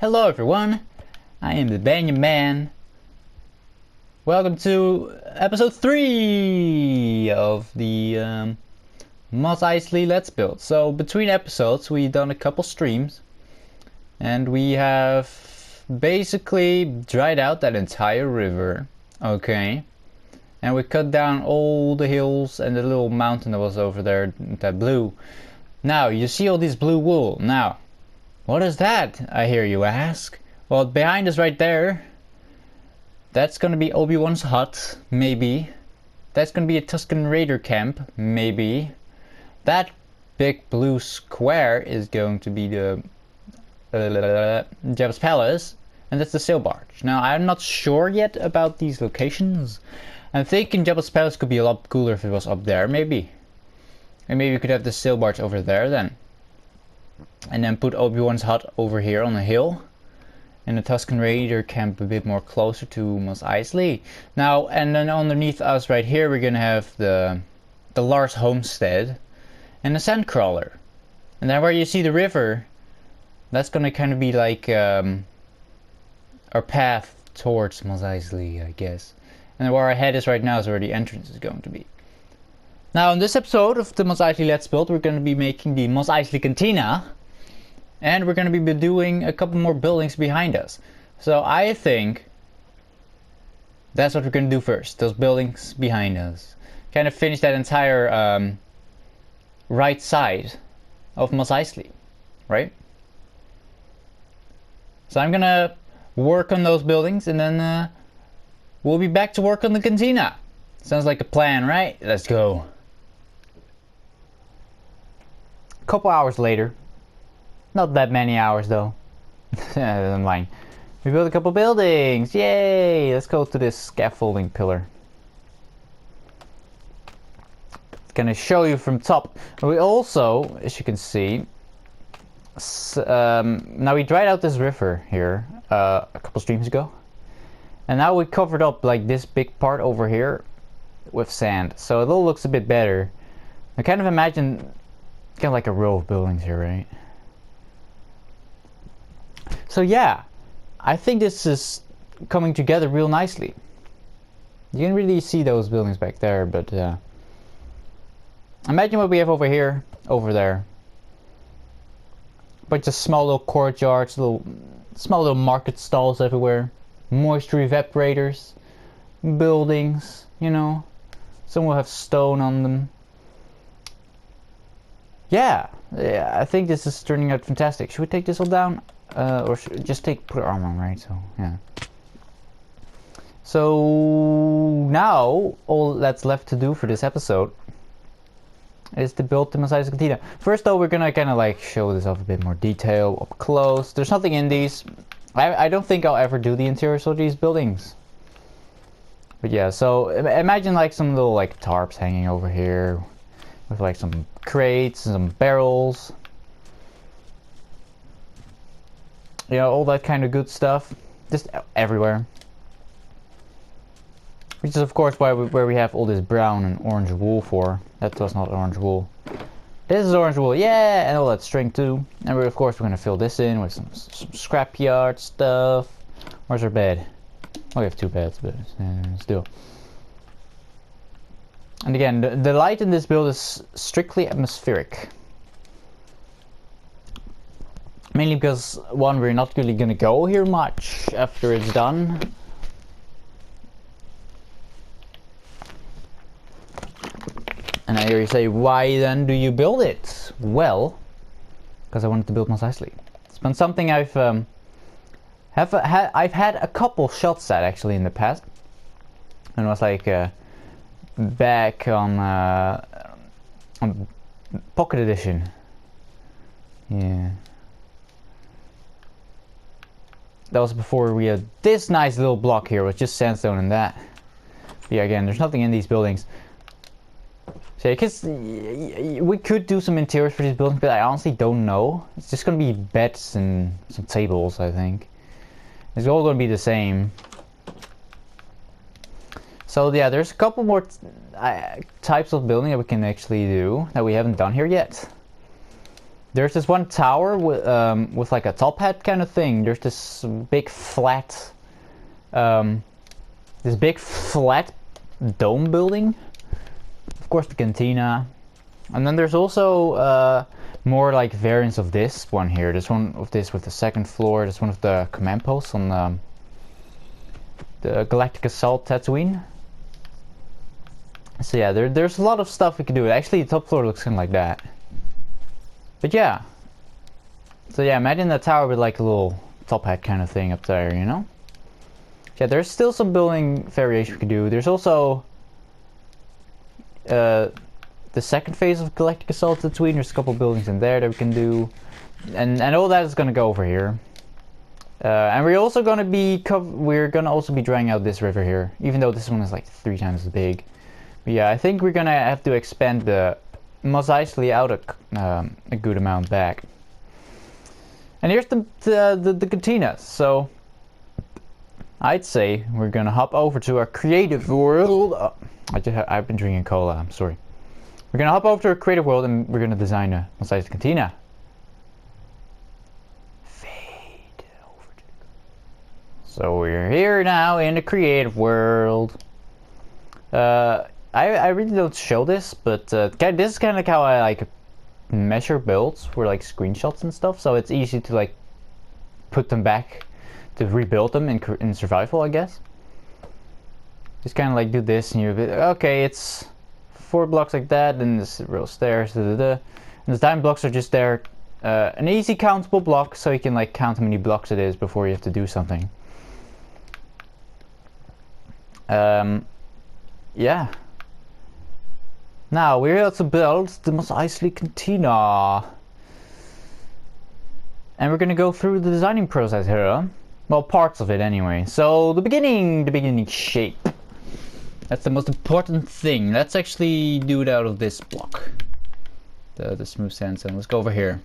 Hello everyone, I am the Banyan Man. Welcome to episode 3 of the Mos Eisley Let's Build. So between episodes we've done a couple streams and we have basically dried out that entire river, okay? And we cut down all the hills and the little mountain that was over there, that blue. Now you see all this blue wool. Now what is that, I hear you ask? Well, behind us right there, that's gonna be Obi-Wan's hut, maybe. That's gonna be a Tusken Raider camp, maybe. That big blue square is going to be the Jabba's palace, and that's the sail barge. Now, I'm not sure yet about these locations. I'm thinking Jabba's palace could be a lot cooler if it was up there, maybe. And maybe we could have the sail barge over there then. And then put Obi-Wan's hut over here on a hill. And the Tusken Raider camp a bit more closer to Mos Eisley. Now, and then underneath us right here, we're gonna have the Lars homestead and the Sandcrawler. And then where you see the river, that's gonna kind of be like our path towards Mos Eisley, I guess. And then where our head is right now is where the entrance is going to be. Now, in this episode of the Mos Eisley Let's Build, we're going to be making the Mos Eisley Cantina. And we're going to be doing a couple more buildings behind us. So I think that's what we're going to do first. Those buildings behind us. Kind of finish that entire right side of Mos Eisley. Right? So I'm going to work on those buildings and then we'll be back to work on the Cantina. Sounds like a plan, right? Let's go. Couple hours later, not that many hours though. Never mind. We built a couple buildings. Yay! Let's go to this scaffolding pillar. It's gonna show you from top. We also, as you can see, now we dried out this river here a couple streams ago, and now we covered up like this big part over here with sand, so it all looks a bit better. I kind of imagine kind of like a row of buildings here, right? So yeah, I think this is coming together real nicely. You can really see those buildings back there, but imagine what we have over here, over there. Bunch of small little courtyards, small little market stalls everywhere, moisture evaporators, buildings, you know. Some will have stone on them. Yeah, I think this is turning out fantastic. Should we take this all down? Or should we just put armor on, right? So, yeah. So, now, all that's left to do for this episode is to build the Mos Eisley Cantina. First though, we're gonna kind of like show this off a bit more detail, up close. There's nothing in these. I don't think I'll ever do the interiors of these buildings. But yeah, so imagine like some little like tarps hanging over here with like some crates and some barrels. You know, all that kind of good stuff. Just everywhere. Which is of course where we have all this brown and orange wool for. That was not orange wool. This is orange wool, yeah! And all that string too. And of course we're gonna fill this in with some scrapyard stuff. Where's our bed? Oh, we have two beds, but still. And again, the light in this build is strictly atmospheric. Mainly because, one, we're not really gonna go here much after it's done. And I hear you say, why then do you build it? Well, because I wanted to build Mos Eisley. It's been something I've had a couple shots at actually in the past. And it was like back on Pocket Edition. Yeah. That was before we had this nice little block here with just sandstone and that. But yeah, again, there's nothing in these buildings. So I guess we could do some interiors for these buildings, but I honestly don't know. It's just gonna be beds and some tables, I think. It's all gonna be the same. So yeah, there's a couple more types of building that we can actually do that we haven't done here yet. There's this one tower with like a top hat kind of thing. There's this big flat, um, dome building. Of course, the cantina, and then there's also more like variants of this one here. There's one of this with the second floor. There's one of the command posts on the Galactic Assault Tatooine. So yeah, there's a lot of stuff we can do. Actually, the top floor looks kind of like that. But yeah. So yeah, imagine that tower with like a little top hat kind of thing up there, you know? Yeah, there's still some building variation we can do. There's also the second phase of Galactic Assault Tatooine. There's a couple buildings in there that we can do. And all that is gonna go over here. And we're also gonna be also be drying out this river here, even though this one is like 3 times as big. But yeah, I think we're gonna have to expand the Mos Eisley out a good amount back. And here's the cantina. So I'd say we're gonna hop over to our creative world. Oh, I've been drinking cola. I'm sorry. We're gonna hop over to our creative world and we're gonna design a Mos Eisley cantina. So we're here now in the creative world. I really don't show this, but this is kind of like how I like measure builds for like screenshots and stuff. So it's easy to like put them back to rebuild them in survival, I guess. Just kind of like do this, and you're okay. It's 4 blocks like that, and this row of stairs. And the diamond blocks are just there, an easy countable block, so you can like count how many blocks it is before you have to do something. Yeah. Now we're here to build the Mos Eisley Cantina. And we're gonna go through the designing process here. Well, parts of it anyway. So the beginning shape. That's the most important thing. Let's actually do it out of this block. The smooth sandstone. Let's go over here.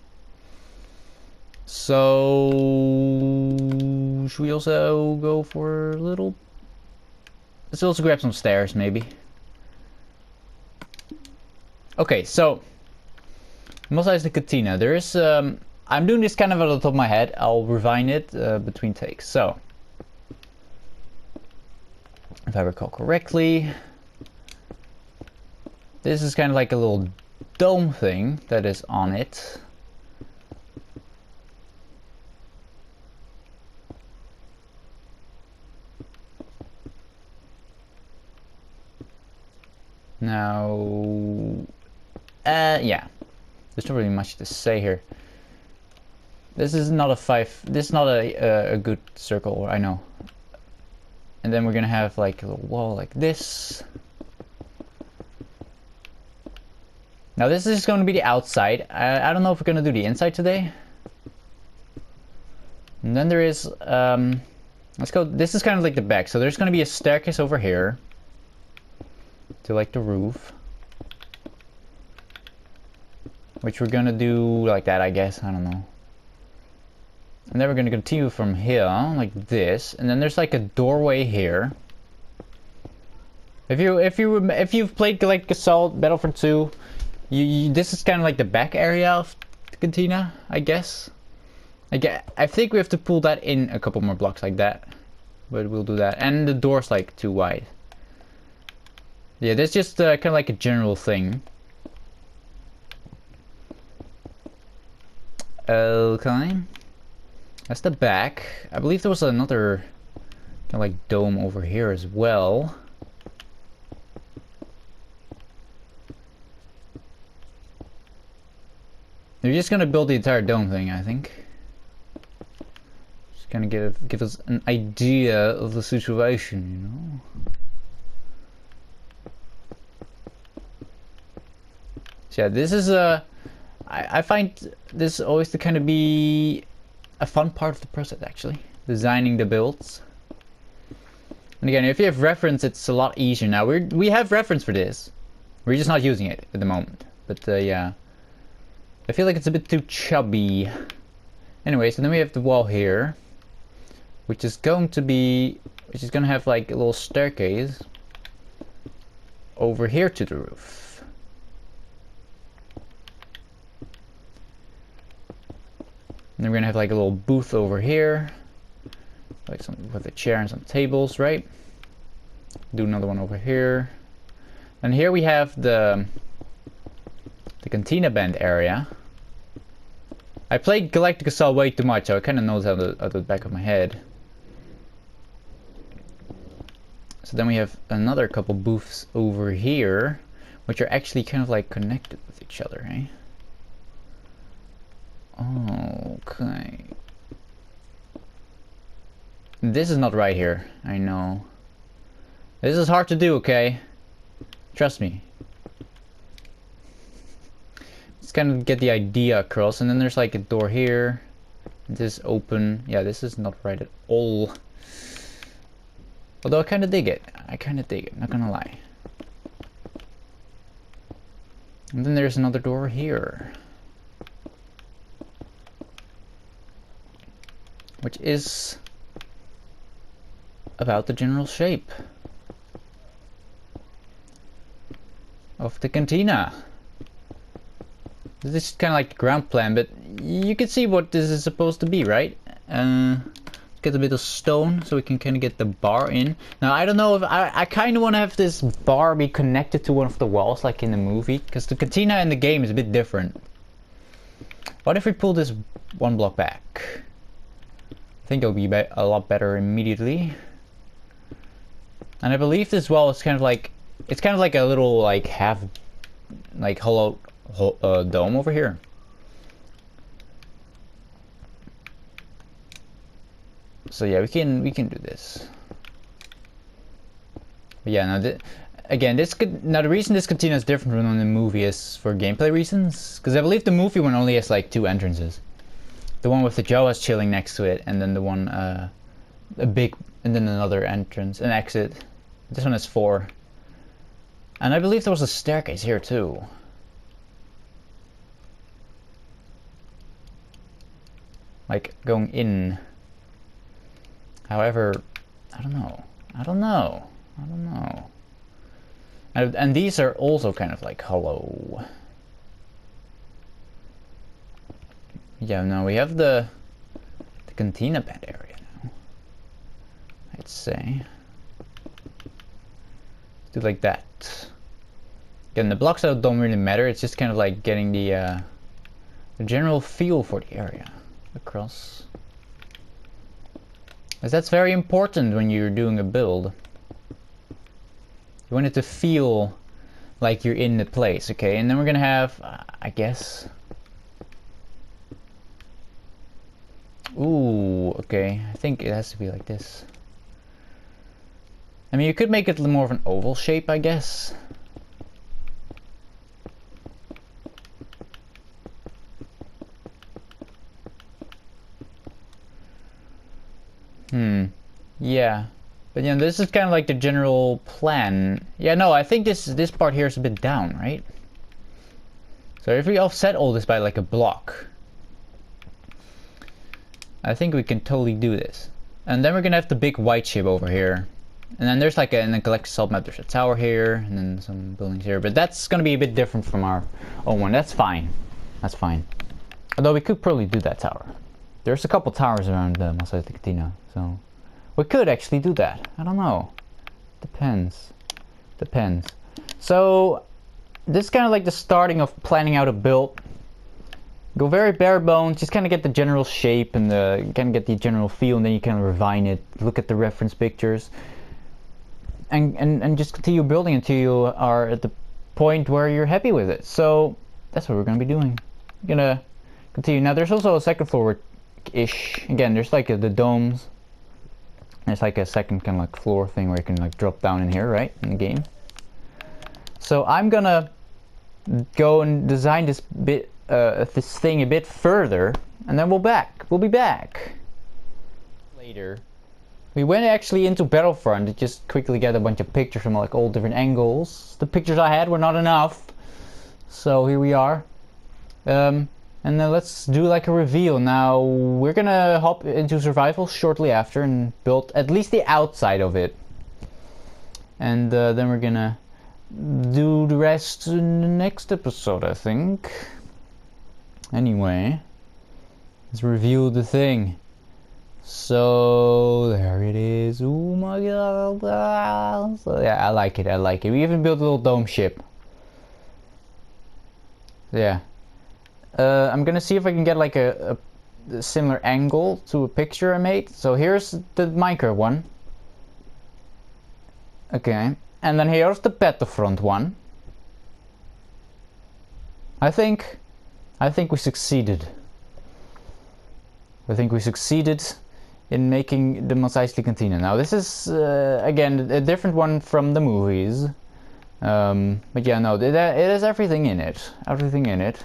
So should we also go for a little? Let's also grab some stairs, maybe. Okay, so Mos Eisley Cantina. There is I'm doing this kind of at the top of my head. I'll refine it between takes. So if I recall correctly, this is kind of like a little dome thing that is on it. Now, yeah, there's not really much to say here. This is not a good circle, I know. And then we're gonna have like a little wall like this. Now this is going to be the outside. I don't know if we're gonna do the inside today. And then there is, let's go, this is kind of like the back. So there's gonna be a staircase over here to like the roof, which we're gonna do like that, I guess. I don't know. And then we're gonna continue from here like this, and then there's like a doorway here. If you've played Galactic Assault Battlefront 2, this is kind of like the back area of the cantina, I guess. I think we have to pull that in a couple more blocks like that, but we'll do that. And the door's like too wide. Yeah, that's just kind of like a general thing. Okay. That's the back. I believe there was another kind of like dome over here as well. They're just gonna build the entire dome thing, I think. Just gonna give us an idea of the situation, you know. So yeah, this is I find this always to kind of be a fun part of the process, actually, designing the builds. And again, if you have reference, it's a lot easier now. We have reference for this, we're just not using it at the moment. But yeah, I feel like it's a bit too chubby. Anyway, so then we have the wall here, which is going to have like a little staircase over here to the roof. And then we're gonna have like a little booth over here, like some with a chair and some tables, right? Do another one over here. And here we have the Cantina Band area. I played Galactic Assault way too much, so I kind of know that out the back of my head. So then we have another couple booths over here, which are actually kind of like connected with each other, eh? Okay. This is not right here, I know. This is hard to do, okay? Trust me. Just kind of get the idea across, and then there's like a door here. This is open. Yeah, this is not right at all. Although I kind of dig it. I kind of dig it, not gonna lie. And then there's another door here. Which is about the general shape of the cantina. This is kind of like the ground plan, but you can see what this is supposed to be, right? Get a bit of stone so we can kind of get the bar in. Now I don't know if I kind of want to have this bar be connected to one of the walls like in the movie, because the cantina in the game is a bit different. What if we pull this one block back? I think it'll be a lot better immediately. And I believe this wall is kind of like, it's kind of like a little like half like hollow dome over here. So yeah, we can do this. But yeah, now again, now the reason this cantina is different from the movie is for gameplay reasons, because I believe the movie one only has like 2 entrances. The one with the Jawas chilling next to it, and then the one a big, and then another entrance, an exit. This one has 4. And I believe there was a staircase here too. Like going in. However, I don't know. And these are also kind of like hollow. Yeah, now we have the Cantina Band area now. I'd say. Let's do like that. Again, the blocks out don't really matter. It's just kind of like getting the general feel for the area across. As that's very important when you're doing a build. You want it to feel like you're in the place, okay? And then we're gonna have, I guess. Ooh, okay. I think it has to be like this. I mean, you could make it more of an oval shape, I guess. Yeah. But you know, this is kind of like the general plan. Yeah, no, I think this part here is a bit down, right? So if we offset all this by like a block, I think we can totally do this. And then we're gonna have the big white shape over here. And then there's like in the Galactic Assault map, there's a tower here, and then some buildings here. But that's gonna be a bit different from our own one. That's fine. That's fine. Although we could probably do that tower. There's a couple towers around Mos Eisley Cantina, so we could actually do that. I don't know. Depends. Depends. So this is kind of like the starting of planning out a build. Go very bare bones, just kind of get the general shape and kind of get the general feel, and then you kind of refine it, look at the reference pictures, and just continue building until you are at the point where you're happy with it. So that's what we're going to be doing. We're going to continue. Now there's also a second floor-ish. Again, there's like the domes. There's like a second kind of like floor thing where you can like drop down in here, right, in the game. So I'm gonna go and design this thing a bit further, and then we'll be back later. We went actually into Battlefront to just quickly get a bunch of pictures from like all different angles. The pictures I had were not enough, so here we are. And then let's do like a reveal. Now we're gonna hop into survival shortly after and build at least the outside of it, and then we're gonna do the rest in the next episode, I think. Anyway, Let's reveal the thing. So there it is. Oh my god. So, yeah, I like it. I like it. We even built a little dome ship. Yeah. I'm gonna see if I can get like a similar angle to a picture I made. So here's the Minecraft one. Okay. And then here's the Battlefront one. I think we succeeded. I think we succeeded in making the Mos Eisley Cantina. Now this is again a different one from the movies, but yeah, no, it has everything in it. Everything in it.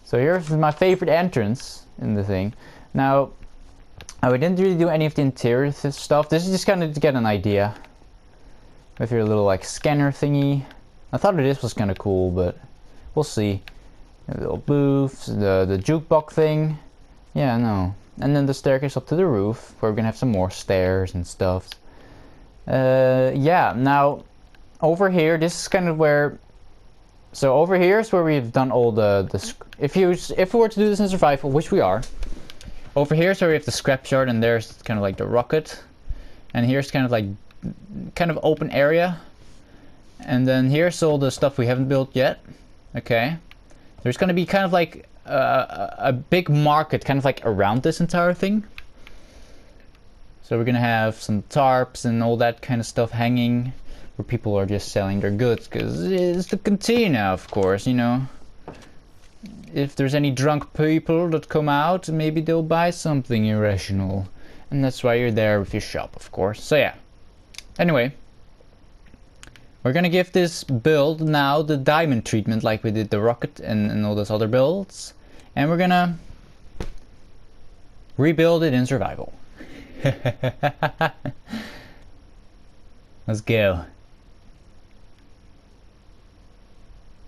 So here's my favorite entrance in the thing. Now, we didn't really do any of the interior stuff. This is just kind of to get an idea. With your little like scanner thingy. I thought this was kind of cool, but we'll see. A little booths, the jukebox thing. Yeah, no. And then the staircase up to the roof, where we're gonna have some more stairs and stuff. Yeah, now over here, this is kind of where. So over here is where we've done all the if we were to do this in survival, which we are. Over here is where we have the scrapyard, and there's kind of like the rocket, and here's kind of open area, and then here's all the stuff we haven't built yet. Okay, there's gonna be kind of like a big market kind of like around this entire thing. So we're gonna have some tarps and all that kind of stuff hanging where people are just selling their goods, because it's the cantina, of course, you know. If there's any drunk people that come out, maybe they'll buy something irrational, and that's why you're there with your shop, of course. So yeah, anyway, we're gonna give this build now the diamond treatment like we did the rocket and all those other builds. And we're gonna rebuild it in survival. Let's go.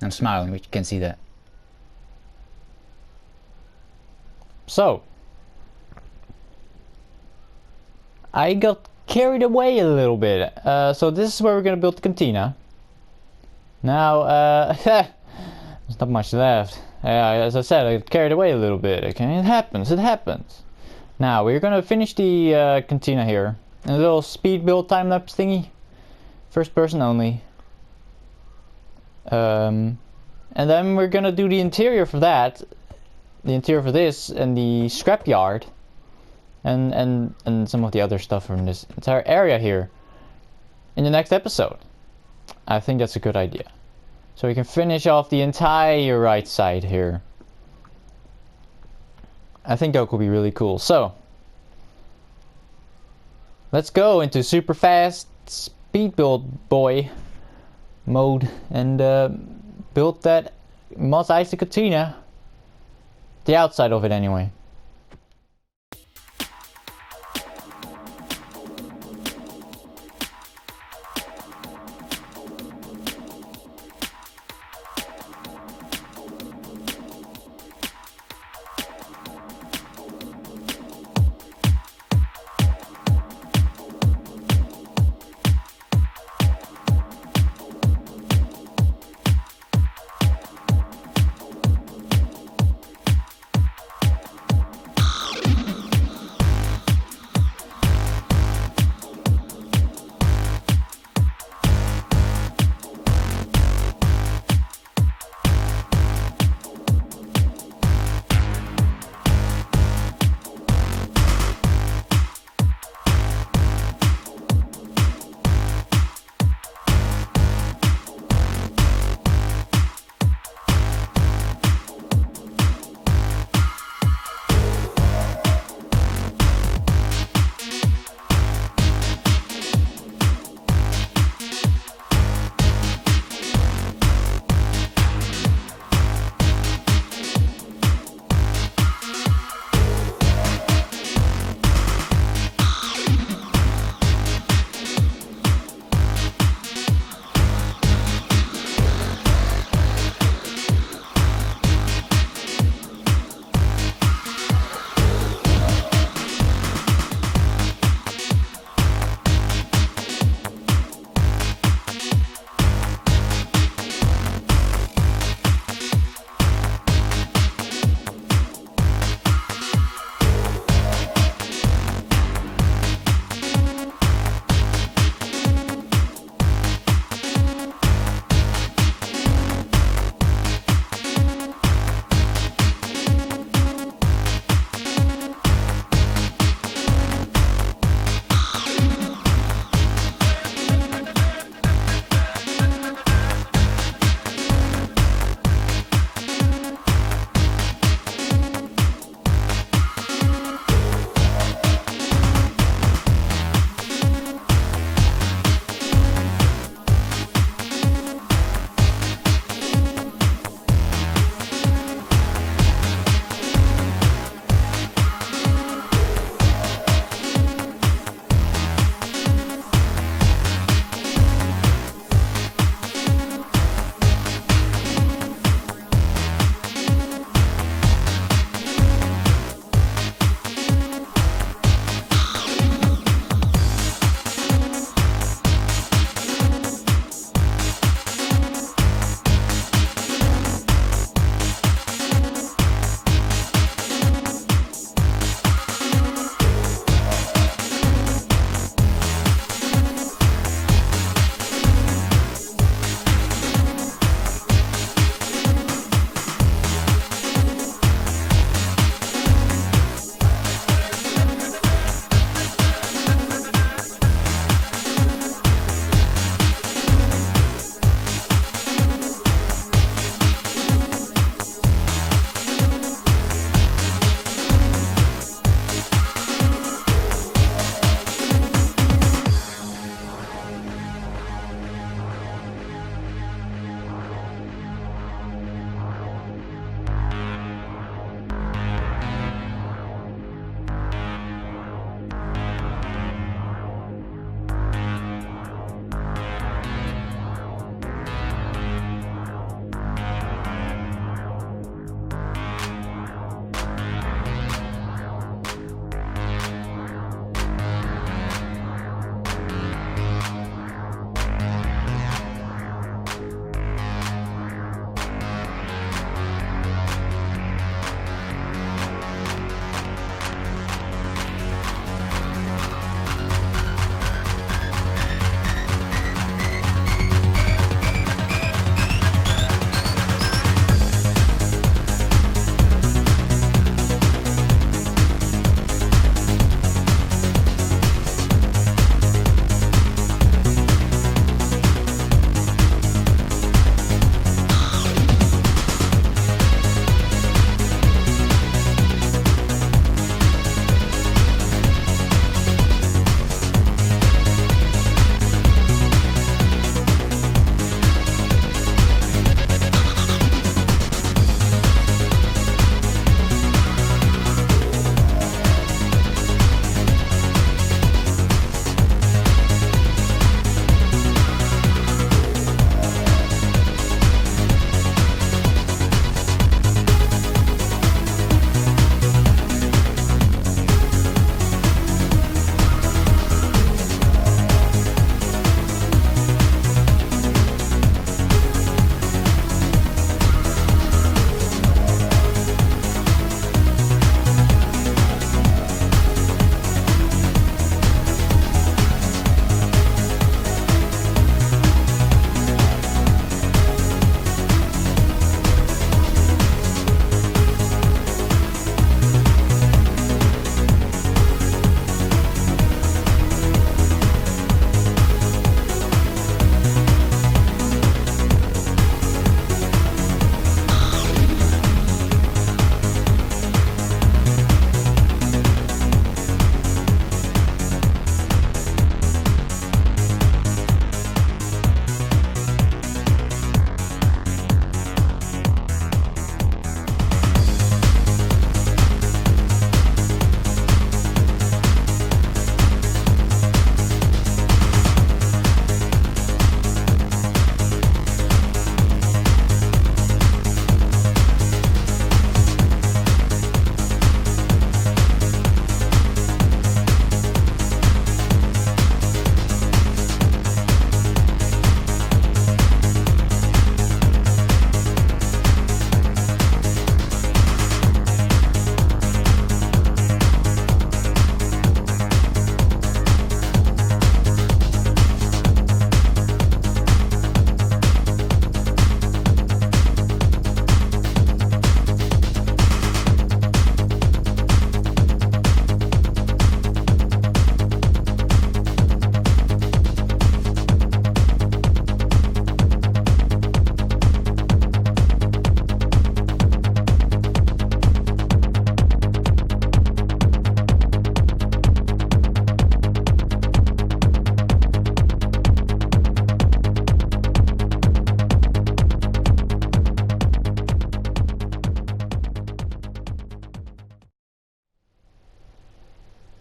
I'm smiling, but you can see that. So, I got carried away a little bit. So this is where we're gonna build the cantina. Now, there's not much left. As I said, I got carried away a little bit. Okay, it happens. It happens. Now we're gonna finish the cantina here. A little speed build time lapse thingy, first person only. And then we're gonna do the interior for that, the interior for this, and the scrapyard, and some of the other stuff from this entire area here in the next episode. I think that's a good idea. So we can finish off the entire right side here. I think that could be really cool. So let's go into super fast speed build boy mode and build that Mos Eisley Cantina. The outside of it anyway.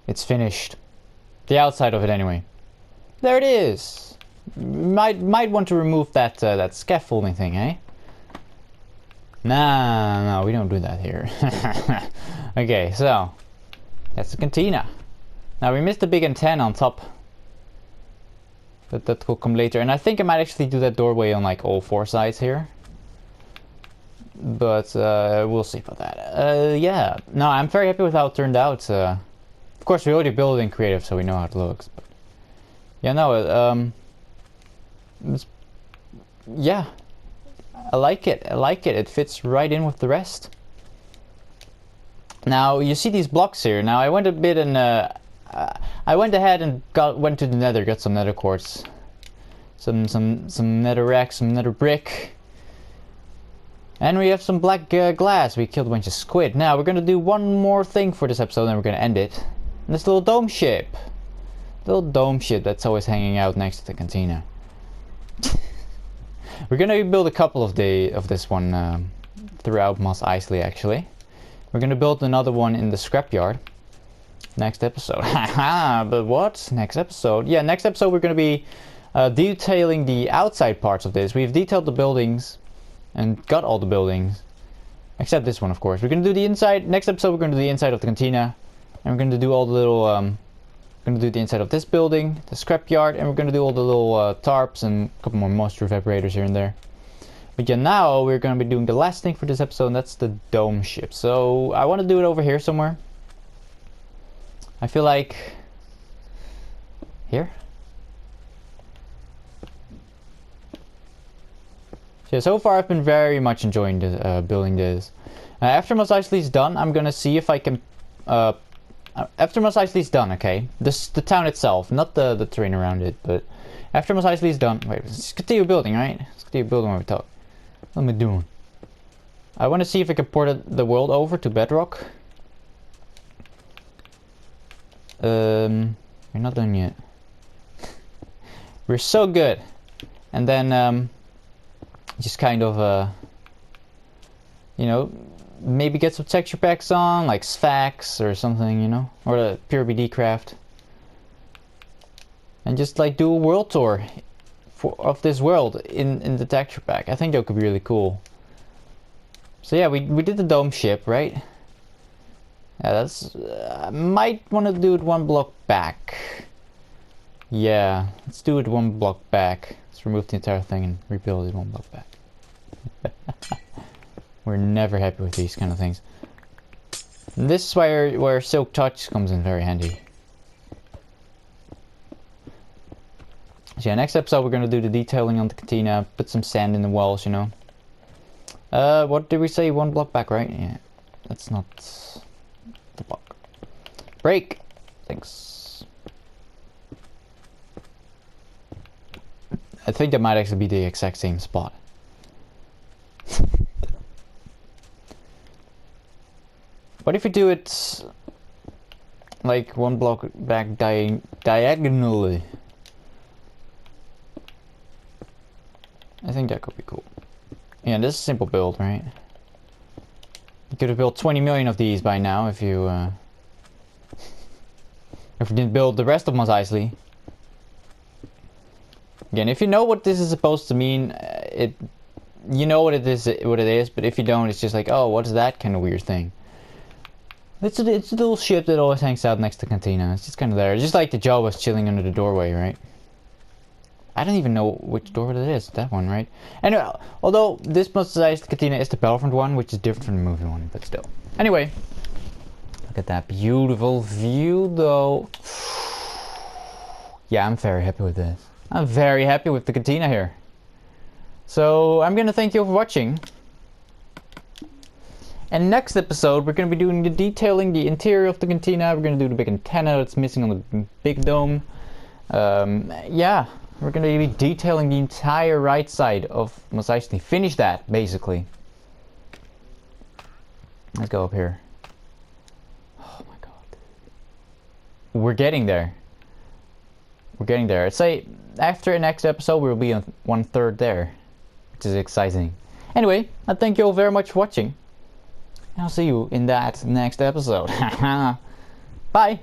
It's finished. The outside of it, anyway. There it is. Might want to remove that that scaffolding thing, eh? Nah, no, we don't do that here. Okay, so that's the cantina. Now we missed the big antenna on top. But that will come later, and I think I might actually do that doorway on like all 4 sides here. But we'll see about that. Yeah, no, I'm very happy with how it turned out. Of course, we already built it in creative, so we know how it looks. But yeah, no, yeah, I like it. I like it. It fits right in with the rest. Now you see these blocks here. Now I went a bit and I went ahead and went to the Nether, got some Nether quartz, some netherrack, some nether brick. And we have some black glass. We killed a bunch of squid. Now we're gonna do one more thing for this episode, and we're gonna end it. And this little dome ship. Little dome ship that's always hanging out next to the cantina. We're gonna build a couple of this one throughout Mos Eisley, actually. We're gonna build another one in the scrapyard. Next episode. Haha, but what? Next episode? Yeah, next episode we're gonna be detailing the outside parts of this. We've detailed the buildings and got all the buildings. Except this one, of course. We're gonna do the inside. Next episode we're gonna do the inside of the cantina. And we're gonna do all the little gonna do the inside of this building, the scrapyard, and we're gonna do all the little tarps and a couple more moisture evaporators here and there. But yeah, now we're gonna be doing the last thing for this episode, and that's the dome ship. So I want to do it over here somewhere. I feel like here. Yeah, so far I've been very much enjoying this, building this. After Mos Eisley's done, I'm gonna see if I can. After Mos Eisley's done, okay, the town itself, not the terrain around it, but after Mos Eisley's done. Wait, let's continue building, right? Let's continue building what we talk. What am I doing? I want to see if I can port the world over to Bedrock. We're not done yet. We're so good, and then just kind of you know, maybe get some texture packs on, like Sphax or something, you know, or the PureBD craft, and just like do a world tour of this world in the texture pack. I think that could be really cool. So yeah, we did the dome ship, right? Yeah, that's I might want to do it 1 block back. Yeah, let's do it 1 block back. Let's remove the entire thing and rebuild it 1 block back. We're never happy with these kind of things. And this is where Silk Touch comes in very handy. So yeah, next episode we're gonna do the detailing on the cantina, put some sand in the walls, you know. What did we say? 1 block back, right? Yeah, that's not the block. Break. Thanks. I think that might actually be the exact same spot. What if we do it like 1 block back diagonally? I think that could be cool. Yeah, this is a simple build, right? You could have built 20 million of these by now if you didn't build the rest of Mos Eisley. Again, if you know what this is supposed to mean, you know what it is, but if you don't, it's just like, oh, what's that kind of weird thing? It's a little ship that always hangs out next to Cantina. It's just kind of there. It's just like the Jawas chilling under the doorway, right? I don't even know which door it is. That one, right? Anyway, although this Mos Eisley Cantina is the Battlefront one, which is different from the movie one, but still. Anyway, look at that beautiful view, though. Yeah, I'm very happy with this. I'm very happy with the Cantina here. So I'm gonna thank you for watching. And next episode, we're going to be doing the detailing the interior of the cantina. We're going to do the big antenna that's missing on the big dome. Yeah, we're going to be detailing the entire right side of Mos Eisley. Finish that, basically. Let's go up here. Oh my god. We're getting there. We're getting there. I'd say after the next episode, we'll be on 1/3 there, which is exciting. Anyway, I thank you all very much for watching. I'll see you in that next episode. Bye!